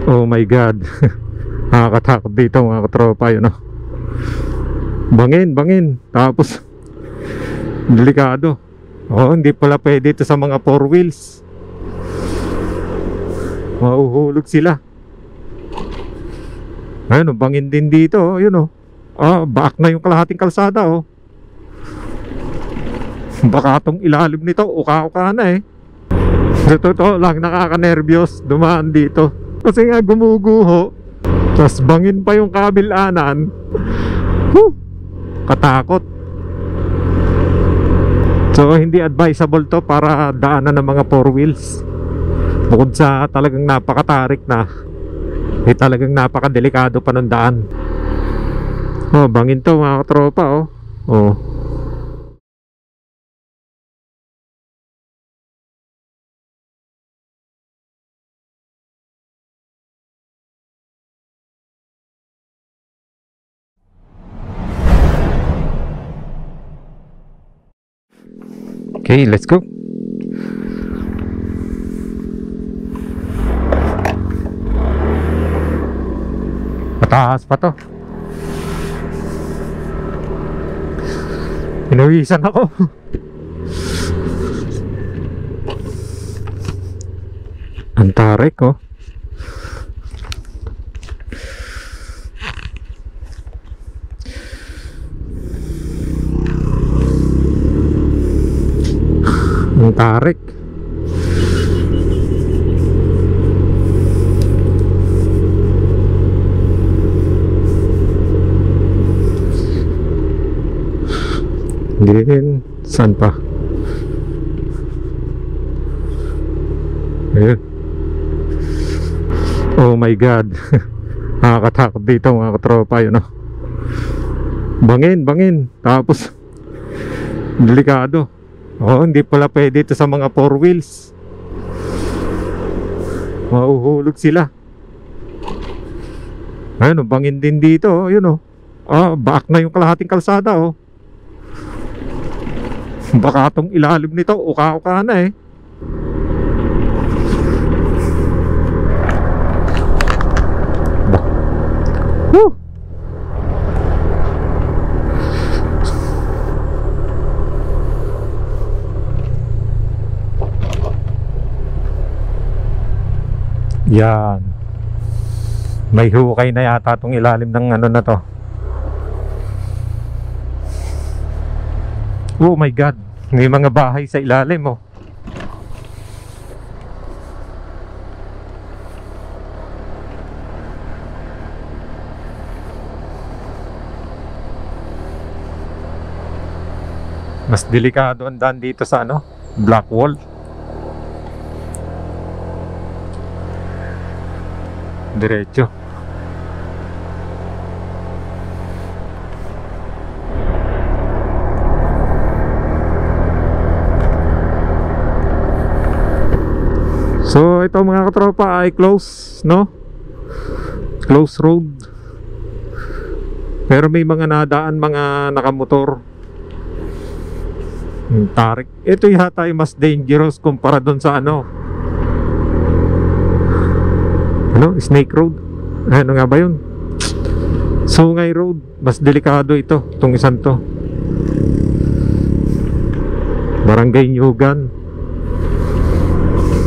Oh my God. Nakakatakot dito mga katropa yun, no? Bangin. Tapos delikado. Hindi pala pwede ito sa mga four wheels. Mahuhulog sila. Ayun, bangin din dito, yun, baak na yung kalahating kalsada, Baka tong ilalim nito uka-uka na eh. Sa totoo lang, nakaka-nervyos dumaan dito kasi nga gumuguho, tas bangin pa yung kabilanan. Katakot. So hindi advisable to para daanan ng mga four wheels. Bukod sa talagang napakatarik na, talagang napakadelikado pa ng daan. Bangin to mga katropa, Okay, let's go. Mataas pa to. Pinawisan ako. Ang tarik, Ang tarik. Din, saan pa? Ayun. Oh my God. Nakakatakot dito mga katropa yun, Bangin. Tapos delikado. Hindi pala pwede ito sa mga four wheels. Mahuhulog sila. Ayun, bangin din dito, yun, baak na yung kalahating kalsada, Baka tong ilalim nito uka-uka na eh. Yan. May hukay na yata tong ilalim ng ano na to. Oh my God. May mga bahay sa ilalim, Mas delikado ang daan dito sa Blackwall. Diretso. So ito mga katropa ay close, close road. Pero may mga nadaan mga nakamotor. Tarik. Ito yata ay mas dangerous kumpara doon sa Snake Road. Ano nga ba yun? Sungay Road. Mas delikado ito, itong isang to. Barangay Nyugan.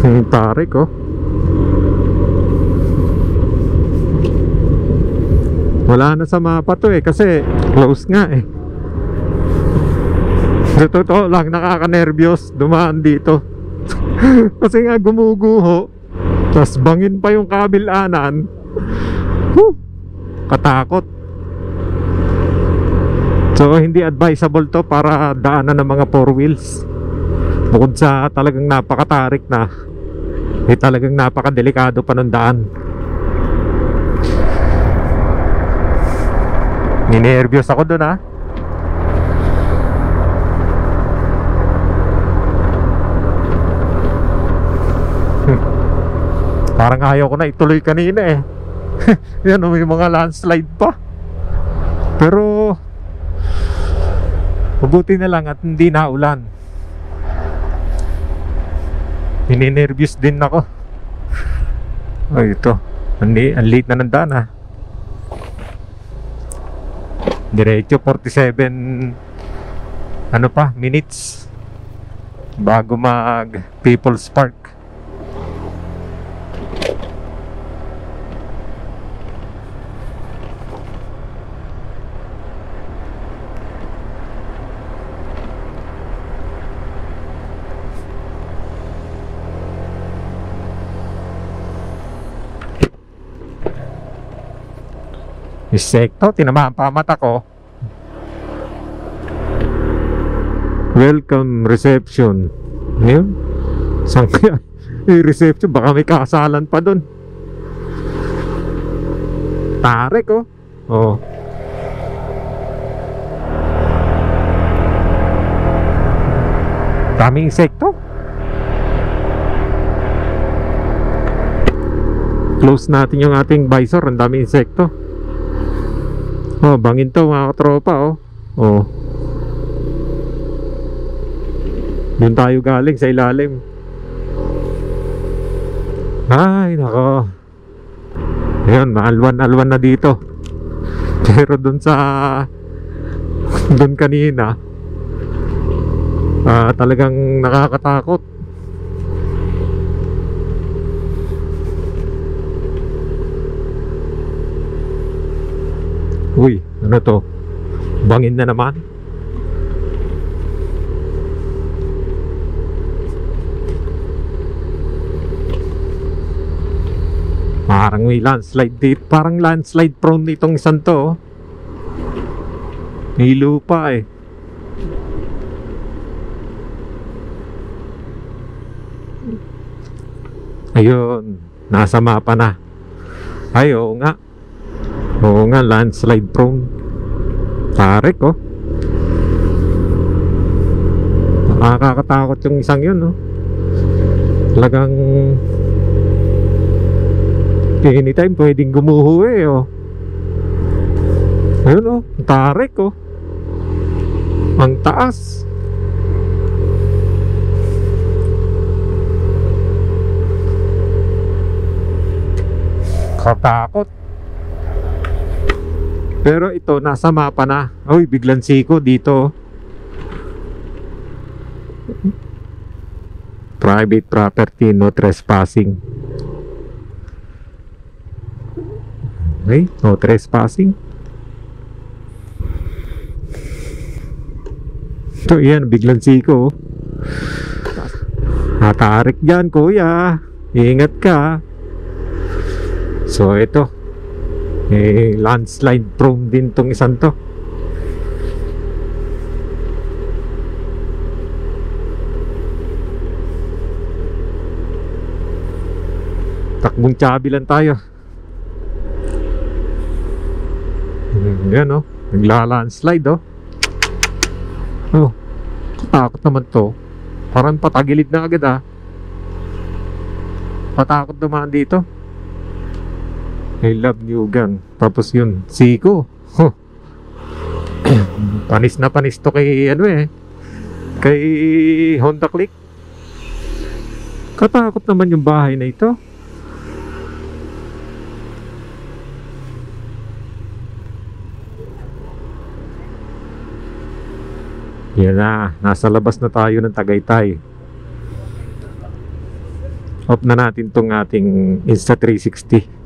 Tarik, Wala na sa mapa to kasi close nga eh. Sa totoo lang, nakaka-nervyos dumaan dito. Kasi nga gumuguho, tas bangin pa yung kabilanan. Katakot. So hindi advisable to para daanan ng mga four wheels. Bukod sa talagang napakatarik na, talagang napakadelikado pa ng daan. Ninervyos ako dun Parang ayaw ko na ituloy kanina eh. Yan, may mga landslide pa. Pero mabuti na lang at hindi na ulan. Ninervyos din ako. Ito Ang late na ng daan ah. Diretso 47 ano pa, minutes bago mag People's Park. Insekto, tinamaan pa mata ko. Welcome reception. Ngayon, saan kaya yung reception? Baka may kasalan pa dun. Tarik oh. Oh. Daming insekto. Close natin yung ating visor. Ang daming insekto. Oh, bangin to mga katropa oh. Oh. Doon tayo galing sa ilalim. Ay, nako. Ayun, alwan na dito. Pero doon kanina, talagang nakakatakot. Uy, ano to? Bangin na naman. Parang may landslide dito. Parang landslide prone itong isang to. May lupa eh. Ayun, nasa mapa na. Ay, oo nga. Oo nga, landslide prone. Tarik oh. Nakakatakot yung isang yun oh. Talagang anytime pwedeng gumuho eh oh. Ayun oh, tarik oh. Ang taas. Katakot. Pero ito nasa mapa na. Uy, biglang siko dito. Private property, no trespassing. Okay, no trespassing. Ito yan, biglang siko. Natarik dyan kuya. Ingat ka. So ito, landslide prone din tong isang to. Takbong tsabi lang tayo. Yan oh, nagla-landslide oh. Oh, katakot naman to. Parang patagilid na agad ah. Patakot naman dito. I love New Gang. Tapos yun, siko. Huh. Panis na panis to kay ano eh, kay Honda Click. Katakot naman yung bahay na ito. Yan na, nasa labas na tayo ng Tagaytay. Off na natin tong ating Insta360.